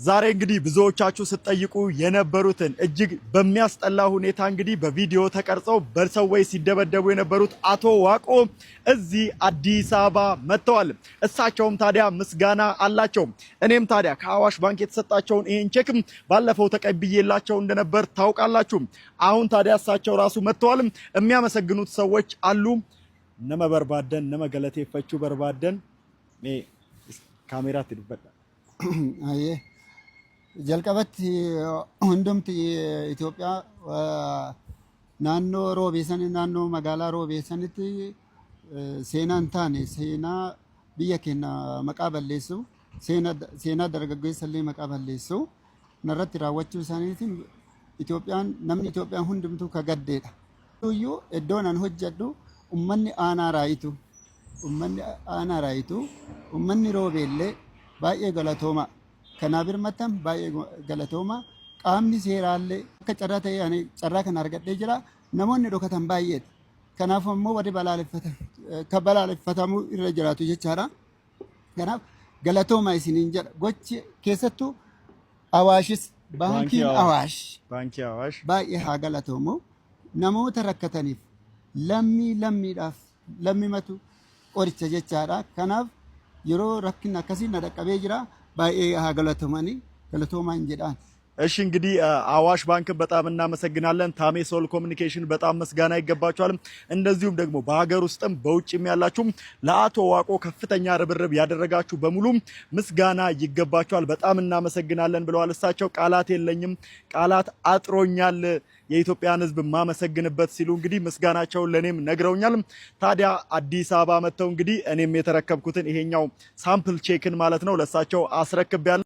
ዛሬ እንግዲህ ብዙዎቻችሁ ስትጠይቁ የነበሩትን እጅግ በሚያስጠላ ሁኔታ እንግዲህ በቪዲዮ ተቀርጸው በሰዎች ሲደበደቡ የነበሩት አቶ ዋቆ እዚህ አዲስ አበባ መጥተዋል። እሳቸውም ታዲያ ምስጋና አላቸው። እኔም ታዲያ ከአዋሽ ባንክ የተሰጣቸውን ይሄን ቼክም ባለፈው ተቀብዬላቸው እንደነበር ታውቃላችሁ። አሁን ታዲያ እሳቸው ራሱ መጥተዋል። የሚያመሰግኑት ሰዎች አሉ። ነመ በርባደን ነመ ገለቴ ፈቹ በርባደን ካሜራ ትድበዳ አየ jalqabatti hundumti Itoophiyaa naannoo Roobeessan naannoo magaalaa Roobeessanitti seenaan taane seenaa biyya keenya maqaa balleessu seenaa dargaggeessallee maqaa balleessu narratti raawwachuu isaaniitiin Itoophiyaan namni Itoophiyaan hundumtuu ka gaddeedha. Iyyuu iddoon an hojjedhu ummanni aanaa raayitu ummanni Roobeellee baay'ee galatooma. Kanaaf birmatam baay'ee galatooma. Qaamni seeraallee akka carraa ta'e ani carraa kana argadhee jira. Namoonni dhokatan baay'eedha. Kanaaf immoo warri balaaleffatamuu irra jiraatu jechaadha. Kanaaf galatooma isiniin jedha. Gochi keessattuu Awaashis baankiin Awaash baay'ee haa galatoomu. Namoota rakkataniif lammiidhaaf lammimatu qoricha jechaadha. Kanaaf yeroo rakkinni akkasii na dhaqqabee jira. ባይ አገለተማኒ ገለቶማን ጀዳን እሺ እንግዲህ አዋሽ ባንክ በጣም እናመሰግናለን። ታሜ ሶል ኮሙኒኬሽን በጣም መስጋና ይገባችኋል። እንደዚሁም ደግሞ በሀገር ውስጥም በውጭም ያላችሁ ለአቶ ዋቆ ከፍተኛ ርብርብ ያደረጋችሁ በሙሉ ምስጋና ይገባችኋል። በጣም እናመሰግናለን ብለዋል። እሳቸው ቃላት የለኝም፣ ቃላት አጥሮኛል የኢትዮጵያን ሕዝብ ማመሰግንበት ሲሉ እንግዲህ ምስጋናቸውን ለኔም ነግረውኛል። ታዲያ አዲስ አበባ መተው እንግዲህ እኔም የተረከብኩትን ይሄኛው ሳምፕል ቼክን ማለት ነው ለእሳቸው አስረክቤያለሁ።